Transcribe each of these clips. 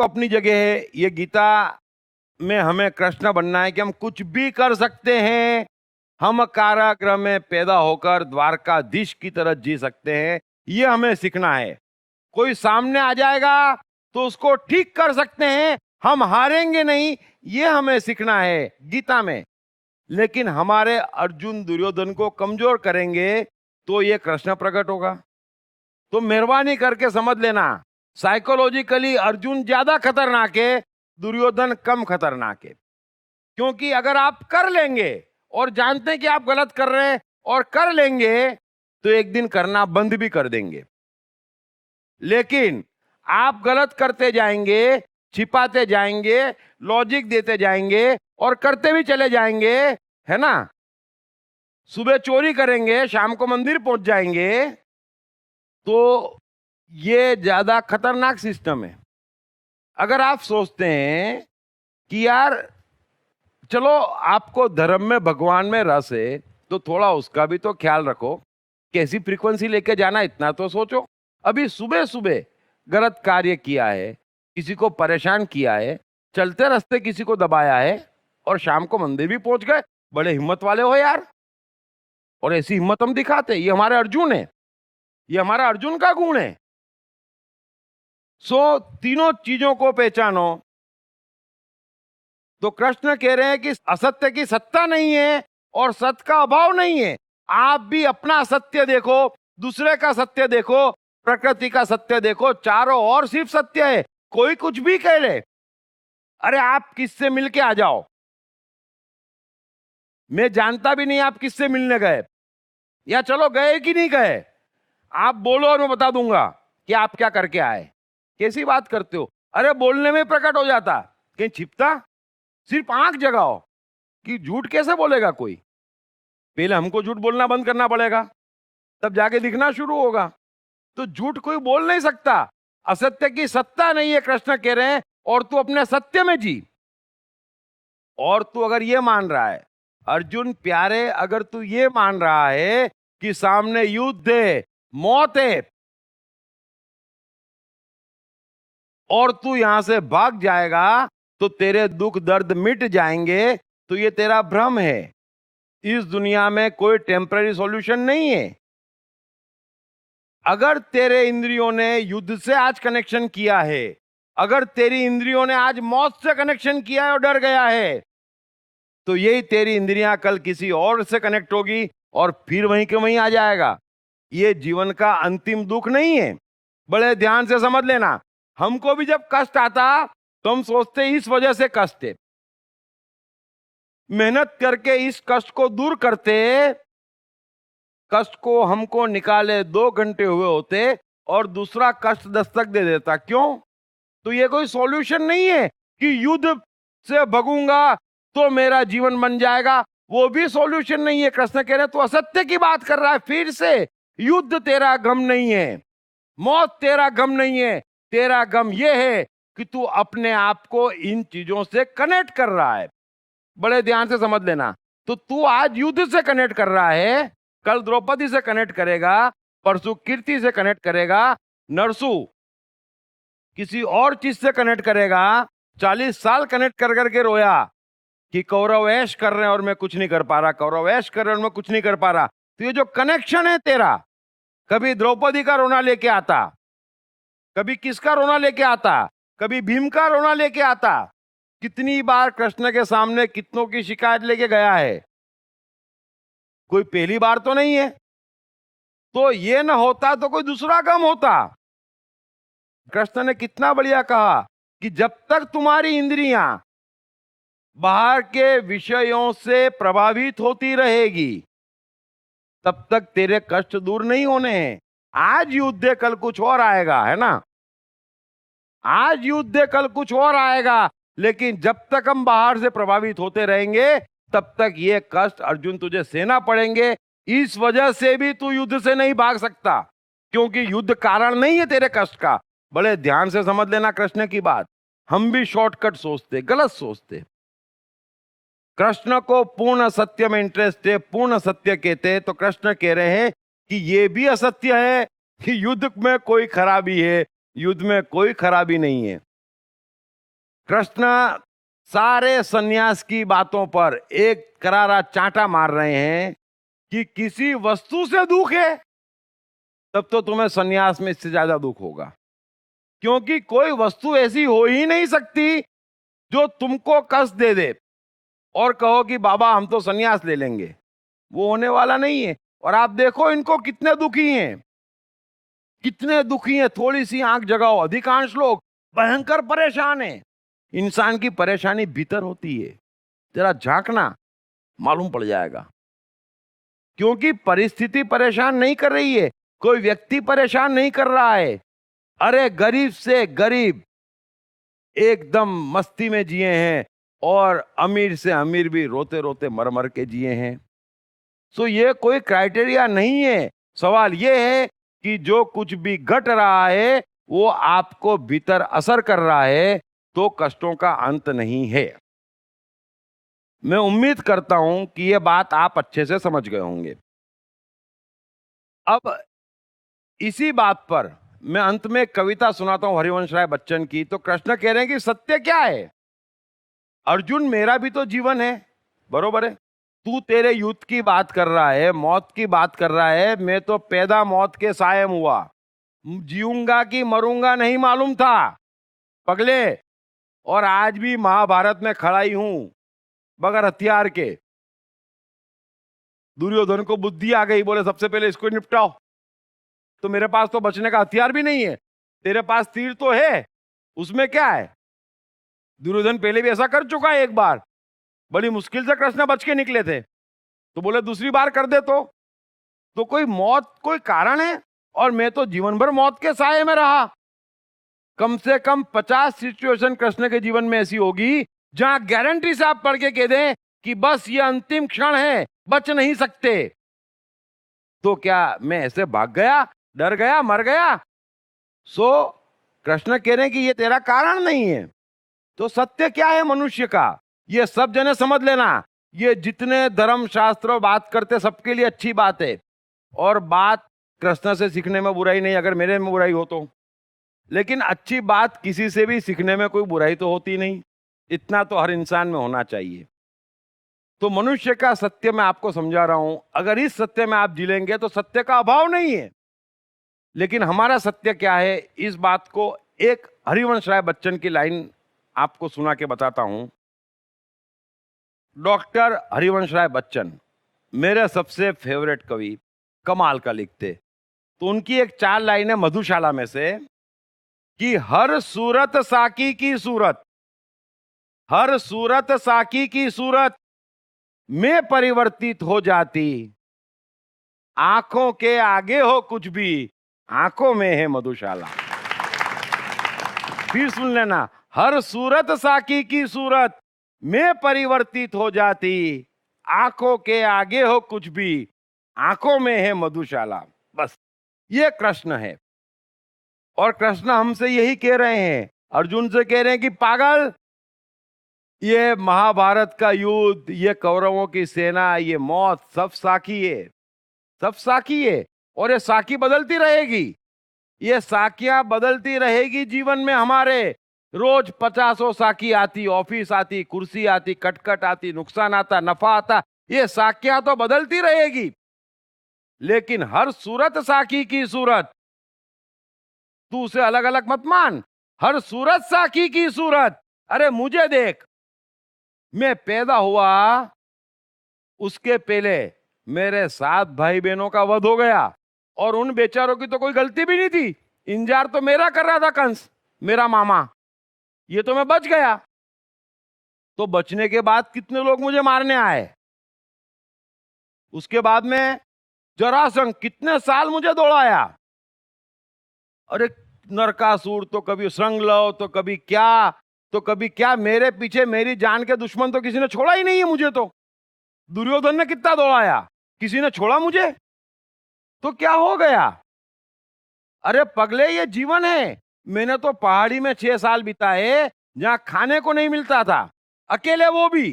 तो अपनी जगह है, ये गीता में हमें कृष्ण बनना है कि हम कुछ भी कर सकते हैं, हम कारागृह में पैदा होकर द्वारकाधीश की तरह जी सकते हैं, ये हमें सीखना है। कोई सामने आ जाएगा तो उसको ठीक कर सकते हैं, हम हारेंगे नहीं, ये हमें सीखना है गीता में। लेकिन हमारे अर्जुन दुर्योधन को कमजोर करेंगे तो ये कृष्ण प्रकट होगा। तो मेहरबानी करके समझ लेना, साइकोलॉजिकली अर्जुन ज्यादा खतरनाक है, दुर्योधन कम खतरनाक है। क्योंकि अगर आप कर लेंगे और जानते हैं कि आप गलत कर रहे हैं और कर लेंगे, तो एक दिन करना बंद भी कर देंगे। लेकिन आप गलत करते जाएंगे, छिपाते जाएंगे, लॉजिक देते जाएंगे और करते भी चले जाएंगे, है ना। सुबह चोरी करेंगे, शाम को मंदिर पहुंच जाएंगे, तो ये ज्यादा खतरनाक सिस्टम है। अगर आप सोचते हैं कि यार चलो आपको धर्म में भगवान में रस है, तो थोड़ा उसका भी तो ख्याल रखो, कैसी फ्रीक्वेंसी लेके जाना इतना तो सोचो। अभी सुबह सुबह गलत कार्य किया है, किसी को परेशान किया है, चलते रास्ते किसी को दबाया है और शाम को मंदिर भी पहुंच गए, बड़े हिम्मत वाले हो यार। और ऐसी हिम्मत हम दिखाते, ये हमारे अर्जुन है, ये हमारा अर्जुन का गुण है। सो तीनों चीजों को पहचानो। तो कृष्ण कह रहे हैं कि असत्य की सत्ता नहीं है और सत्य का अभाव नहीं है। आप भी अपना सत्य देखो, दूसरे का सत्य देखो, प्रकृति का सत्य देखो, चारों ओर सिर्फ सत्य है। कोई कुछ भी कह ले, अरे आप किससे मिलके आ जाओ, मैं जानता भी नहीं आप किससे मिलने गए, या चलो गए कि नहीं गए, आप बोलो और मैं बता दूंगा कि आप क्या करके आए। कैसी बात करते हो? अरे बोलने में प्रकट हो जाता, कहीं छिपता। सिर्फ आंख जगाओ कि झूठ कैसे बोलेगा कोई। पहले हमको झूठ बोलना बंद करना पड़ेगा, तब जाके दिखना शुरू होगा। तो झूठ कोई बोल नहीं सकता, असत्य की सत्ता नहीं है, कृष्ण कह रहे हैं। और तू अपने सत्य में जी। और तू अगर ये मान रहा है, अर्जुन प्यारे, अगर तू ये मान रहा है कि सामने युद्ध है, मौत है, और तू यहां से भाग जाएगा तो तेरे दुख दर्द मिट जाएंगे, तो ये तेरा भ्रम है। इस दुनिया में कोई टेम्पररी सॉल्यूशन नहीं है। अगर तेरे इंद्रियों ने युद्ध से आज कनेक्शन किया है, अगर तेरी इंद्रियों ने आज मौत से कनेक्शन किया है और डर गया है, तो यही तेरी इंद्रियां कल किसी और से कनेक्ट होगी और फिर वहीं के वहीं आ जाएगा। ये जीवन का अंतिम दुख नहीं है। बड़े ध्यान से समझ लेना, हमको भी जब कष्ट आता तो हम सोचते इस वजह से कष्ट है, मेहनत करके इस कष्ट को दूर करते, कष्ट को हमको निकाले 2 घंटे हुए होते और दूसरा कष्ट दस्तक दे देता। क्यों? तो ये कोई सॉल्यूशन नहीं है कि युद्ध से भगूंगा तो मेरा जीवन बन जाएगा, वो भी सॉल्यूशन नहीं है। कृष्ण कह रहे तो असत्य की बात कर रहा है फिर से। युद्ध तेरा गम नहीं है, मौत तेरा गम नहीं है, तेरा गम ये है कि तू अपने आप को इन चीजों से कनेक्ट कर रहा है। बड़े ध्यान से समझ लेना, तो तू आज युद्ध से कनेक्ट कर रहा है, कल द्रौपदी से कनेक्ट करेगा, परसों कीर्ति से कनेक्ट करेगा, नरसू किसी और चीज से कनेक्ट करेगा। 40 साल कनेक्ट कर करके रोया कि कौरव ऐश कर रहे हैं और मैं कुछ नहीं कर पा रहा, कौरव ऐश कर रहे हैं और मैं कुछ नहीं कर पा रहा। तो ये जो कनेक्शन है तेरा, कभी द्रौपदी का रोना लेके आता, कभी किसका रोना लेके आता, कभी भीम का रोना लेके आता। कितनी बार कृष्ण के सामने कितनों की शिकायत लेके गया है, कोई पहली बार तो नहीं है। तो ये ना होता तो कोई दूसरा गम होता। कृष्ण ने कितना बढ़िया कहा कि जब तक तुम्हारी इंद्रियां बाहर के विषयों से प्रभावित होती रहेगी, तब तक तेरे कष्ट दूर नहीं होने हैं। आज युद्ध है, कल कुछ और आएगा, है ना। आज युद्ध है, कल कुछ और आएगा, लेकिन जब तक हम बाहर से प्रभावित होते रहेंगे, तब तक ये कष्ट अर्जुन तुझे सहना पड़ेंगे। इस वजह से भी तू युद्ध से नहीं भाग सकता, क्योंकि युद्ध कारण नहीं है तेरे कष्ट का। बड़े ध्यान से समझ लेना कृष्ण की बात। हम भी शॉर्टकट सोचते, गलत सोचते। कृष्ण को पूर्ण सत्य में इंटरेस्ट है, पूर्ण सत्य कहते हैं। तो कृष्ण कह रहे हैं कि ये भी असत्य है कि युद्ध में कोई खराबी है, युद्ध में कोई खराबी नहीं है। कृष्ण सारे सन्यास की बातों पर एक करारा चांटा मार रहे हैं कि किसी वस्तु से दुख है तब तो तुम्हें सन्यास में इससे ज्यादा दुख होगा, क्योंकि कोई वस्तु ऐसी हो ही नहीं सकती जो तुमको कष्ट दे दे और कहो कि बाबा हम तो सन्यास ले लेंगे। वो होने वाला नहीं है। और आप देखो इनको कितने दुखी हैं, कितने दुखी हैं। थोड़ी सी आंख जगाओ, अधिकांश लोग भयंकर परेशान हैं। इंसान की परेशानी भीतर होती है, जरा झांकना मालूम पड़ जाएगा। क्योंकि परिस्थिति परेशान नहीं कर रही है, कोई व्यक्ति परेशान नहीं कर रहा है। अरे गरीब से गरीब एकदम मस्ती में जिए हैं और अमीर से अमीर भी रोते रोते मर मर के जिए हैं। सो ये कोई क्राइटेरिया नहीं है। सवाल ये है कि जो कुछ भी घट रहा है वो आपको भीतर असर कर रहा है, तो कष्टों का अंत नहीं है। मैं उम्मीद करता हूं कि यह बात आप अच्छे से समझ गए होंगे। अब इसी बात पर मैं अंत में एक कविता सुनाता हूं हरिवंश राय बच्चन की। तो कृष्ण कह रहे हैं कि सत्य क्या है? अर्जुन मेरा भी तो जीवन है, बरोबर है। तू तेरे युद्ध की बात कर रहा है, मौत की बात कर रहा है। मैं तो पैदा मौत के साये में हुआ, जीऊंगा कि मरूंगा नहीं मालूम था पगले। और आज भी महाभारत में खड़ा ही हूं बगैर हथियार के। दुर्योधन को बुद्धि आ गई, बोले सबसे पहले इसको निपटाओ। तो मेरे पास तो बचने का हथियार भी नहीं है, तेरे पास तीर तो है, उसमें क्या है? दुर्योधन पहले भी ऐसा कर चुका है एक बार, बड़ी मुश्किल से कृष्ण बच के निकले थे। तो बोले दूसरी बार कर दे तो कोई मौत कोई कारण है? और मैं तो जीवन भर मौत के साये में रहा। कम से कम 50 सिचुएशन कृष्ण के जीवन में ऐसी होगी जहां गारंटी से आप पढ़ के कह दें कि बस ये अंतिम क्षण है, बच नहीं सकते। तो क्या मैं ऐसे भाग गया, डर गया, मर गया? सो कृष्ण कह रहे हैं कि ये तेरा कारण नहीं है। तो सत्य क्या है मनुष्य का, ये सब जने समझ लेना। ये जितने धर्म शास्त्र बात करते सबके लिए अच्छी बात है, और बात कृष्ण से सीखने में बुराई नहीं, अगर मेरे में बुराई हो तो। लेकिन अच्छी बात किसी से भी सीखने में कोई बुराई तो होती नहीं, इतना तो हर इंसान में होना चाहिए। तो मनुष्य का सत्य मैं आपको समझा रहा हूं। अगर इस सत्य में आप जी लेंगे तो सत्य का अभाव नहीं है। लेकिन हमारा सत्य क्या है, इस बात को एक हरिवंश राय बच्चन की लाइन आपको सुना के बताता हूं। डॉक्टर हरिवंश राय बच्चन मेरे सबसे फेवरेट कवि, कमाल का लिखते। तो उनकी एक 4 लाइन है मधुशाला में से कि हर सूरत साकी की सूरत, हर सूरत साकी की सूरत में परिवर्तित हो जाती। आंखों के आगे हो कुछ भी, आंखों में है मधुशाला। फिर सुन लेना, हर सूरत साकी की सूरत में परिवर्तित हो जाती। आंखों के आगे हो कुछ भी, आंखों में है मधुशाला। बस ये कृष्ण है। और कृष्ण हमसे यही कह रहे हैं, अर्जुन से कह रहे हैं कि पागल, ये महाभारत का युद्ध, ये कौरवों की सेना, ये मौत सब साकी है, सब साकी है। और ये साकी बदलती रहेगी, ये साकियां बदलती रहेगी जीवन में हमारे। रोज 50 साकी आती, ऑफिस आती, कुर्सी आती, कटकट आती, नुकसान आता, नफा आता, ये साकियां तो बदलती रहेगी। लेकिन हर सूरत साकी की सूरत, तू उसे अलग अलग मत मान। हर सूरत साकी की सूरत। अरे मुझे देख, मैं पैदा हुआ उसके पहले मेरे 7 भाई बहनों का वध हो गया, और उन बेचारों की तो कोई गलती भी नहीं थी। इंतजार तो मेरा कर रहा था कंस, मेरा मामा। ये तो मैं बच गया। तो बचने के बाद कितने लोग मुझे मारने आए। उसके बाद में जरासंध कितने साल मुझे दौड़ाया। अरे नरकासुर, तो कभी श्रृंगलव, तो कभी क्या, तो कभी क्या। मेरे पीछे मेरी जान के दुश्मन तो किसी ने छोड़ा ही नहीं है मुझे। तो दुर्योधन ने कितना दौड़ाया, किसी ने छोड़ा मुझे? तो क्या हो गया? अरे पगले, ये जीवन है। मैंने तो पहाड़ी में 6 साल बिताए जहां खाने को नहीं मिलता था, अकेले, वो भी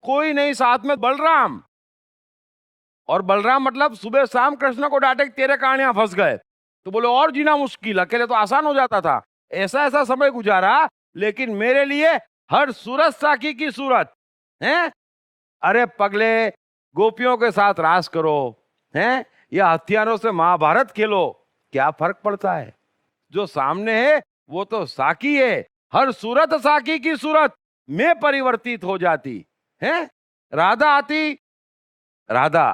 कोई नहीं, साथ में बलराम। और बलराम मतलब सुबह शाम कृष्ण को डांटे तेरे कारण यहां फंस गए, तो बोले और जीना मुश्किल, अकेले तो आसान हो जाता था। ऐसा ऐसा समय गुजारा लेकिन मेरे लिए हर सूरत साकी की सूरत है। अरे पगले, गोपियों के साथ रास करो हैं या हथियारों से महाभारत खेलो, क्या फर्क पड़ता है? जो सामने है वो तो साकी है। हर सूरत साकी की सूरत में परिवर्तित हो जाती है। राधा आती राधा,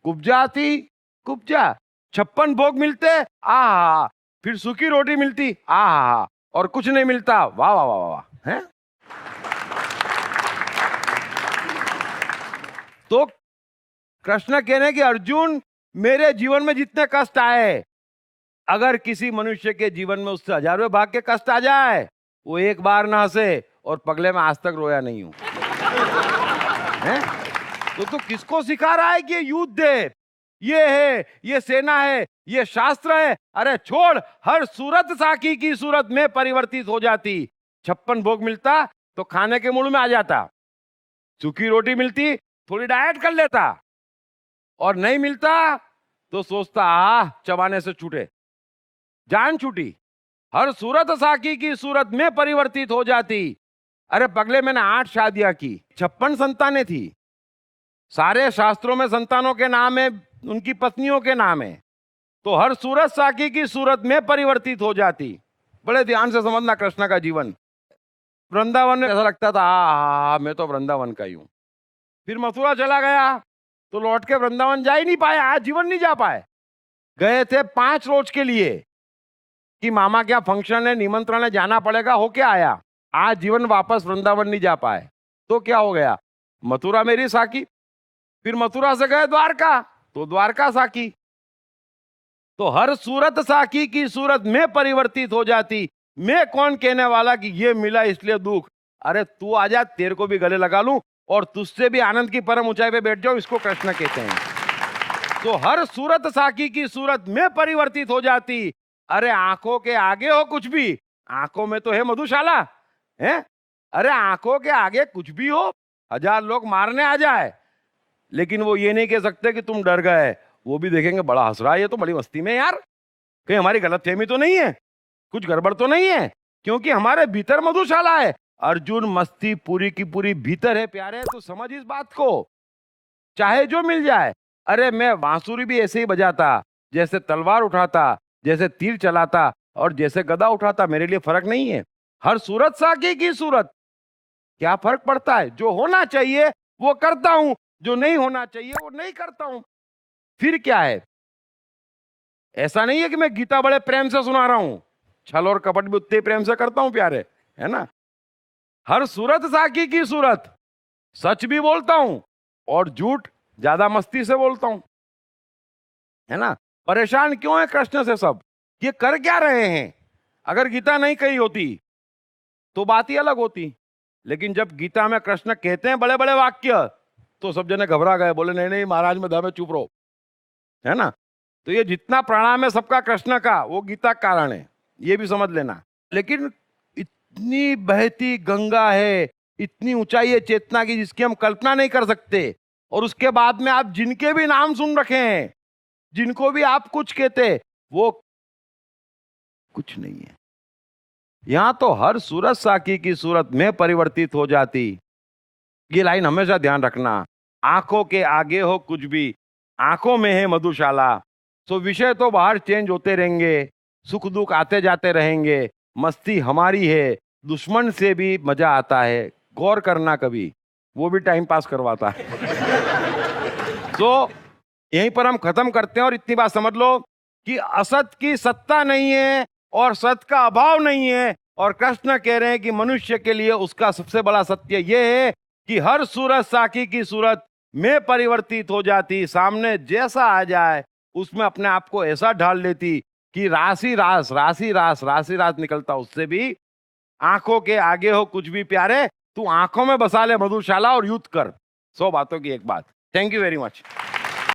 कुब्जा आती कुब्जा, 56 भोग मिलते आ, फिर सूखी रोटी मिलती आ, और कुछ नहीं मिलता, वाह वाह वाह वाह है। तो कृष्ण कह रहे हैं कि अर्जुन, मेरे जीवन में जितने कष्ट आए, अगर किसी मनुष्य के जीवन में उससे हजारों भाग के कष्ट आ जाए, वो एक बार ना हंसे और पगले में आज तक रोया नहीं हूं है? तो किसको सिखा रहा है कि ये युद्ध है, ये है, ये सेना है, ये शास्त्र है? अरे छोड़, हर सूरत साकी की सूरत में परिवर्तित हो जाती। 56 भोग मिलता तो खाने के मूड में आ जाता, सूखी रोटी मिलती थोड़ी डाइट कर लेता, और नहीं मिलता तो सोचता चबाने से छूटे, जान छूटी। हर सूरत साकी की सूरत में परिवर्तित हो जाती। अरे पगले, मैंने 8 शादियां की, 56 संतानें थी, सारे शास्त्रों में संतानों के नाम है, उनकी पत्नियों के नाम है, तो हर सूरत साकी की सूरत में परिवर्तित हो जाती। बड़े ध्यान से समझना कृष्ण का जीवन। वृंदावन में ऐसा लगता था मैं तो वृंदावन का ही हूं। फिर मथुरा चला गया तो लौट के वृंदावन जा ही नहीं पाए, आज जीवन नहीं जा पाए। गए थे 5 रोज के लिए कि मामा क्या फंक्शन है, निमंत्रण है, जाना पड़ेगा, होके आया, आज जीवन वापस वृंदावन नहीं जा पाए। तो क्या हो गया, मथुरा मेरी साकी। फिर मथुरा से गए द्वारका तो द्वारका साकी। तो हर सूरत साकी की सूरत में परिवर्तित हो जाती। मैं कौन कहने वाला कि ये मिला इसलिए दुख? अरे तू आजा, तेरे को भी गले लगा लूं और तुझसे भी आनंद की परम ऊंचाई पे बैठ जाओ, इसको कृष्ण कहते हैं। तो हर सूरत साकी की सूरत में परिवर्तित हो जाती। अरे आंखों के आगे हो कुछ भी, आंखों में तो है मधुशाला है। अरे आंखों के आगे कुछ भी हो, 1000 लोग मारने आ जाए, लेकिन वो ये नहीं कह सकते कि तुम डर गए। वो भी देखेंगे बड़ा हंस रहा है, ये तो बड़ी मस्ती में यार, कहीं हमारी गलतफहमी तो नहीं है, कुछ गड़बड़ तो नहीं है, क्योंकि हमारे भीतर मधुशाला है। अर्जुन, मस्ती पूरी की पूरी भीतर है प्यारे, तो समझ इस बात को, चाहे जो मिल जाए। अरे मैं बांसुरी भी ऐसे ही बजाता, जैसे तलवार उठाता, जैसे तीर चलाता और जैसे गदा उठाता, मेरे लिए फर्क नहीं है। हर सूरत साकी की सूरत, क्या फर्क पड़ता है? जो होना चाहिए वो करता हूं, जो नहीं होना चाहिए वो नहीं करता हूं। फिर क्या है? ऐसा नहीं है कि मैं गीता बड़े प्रेम से सुना रहा हूं, छल और कपट भी उतने प्रेम से करता हूं प्यारे, है ना। हर सूरत साकी की सूरत, सच भी बोलता हूं और झूठ ज्यादा मस्ती से बोलता हूं, है ना। परेशान क्यों है कृष्ण से सब? ये कर क्या रहे हैं? अगर गीता नहीं कही होती तो बात ही अलग होती, लेकिन जब गीता में कृष्ण कहते हैं बड़े बड़े वाक्य तो सब जने घबरा गए, बोले नहीं नहीं महाराज में दमे, चुप रहो, है ना। तो ये जितना प्रणाम है सबका कृष्ण का, वो गीता का कारण है, ये भी समझ लेना। लेकिन इतनी बहती गंगा है, इतनी ऊंचाई है चेतना की जिसकी हम कल्पना नहीं कर सकते, और उसके बाद में आप जिनके भी नाम सुन रखे हैं, जिनको भी आप कुछ कहते, वो कुछ नहीं है। यहां तो हर सूरत साकी की सूरत में परिवर्तित हो जाती। ये लाइन हमेशा ध्यान रखना। आंखों के आगे हो कुछ भी, आंखों में है मधुशाला। तो विषय तो बाहर चेंज होते रहेंगे, सुख दुख आते जाते रहेंगे, मस्ती हमारी है, दुश्मन से भी मजा आता है, गौर करना कभी, वो भी टाइम पास करवाता है। तो यहीं पर हम खत्म करते हैं, और इतनी बात समझ लो कि असत की सत्ता नहीं है और सत का अभाव नहीं है। और कृष्ण कह रहे हैं कि मनुष्य के लिए उसका सबसे बड़ा सत्य यह है कि हर सूरत साकी की सूरत में परिवर्तित हो जाती। सामने जैसा आ जाए उसमें अपने आप को ऐसा ढाल लेती कि राशि रास राशि रास राशि रास निकलता उससे भी। आंखों के आगे हो कुछ भी प्यारे, तू आंखों में बसा ले मधुशाला और युद्ध कर। 100 बातों की एक बात। Thank you very much.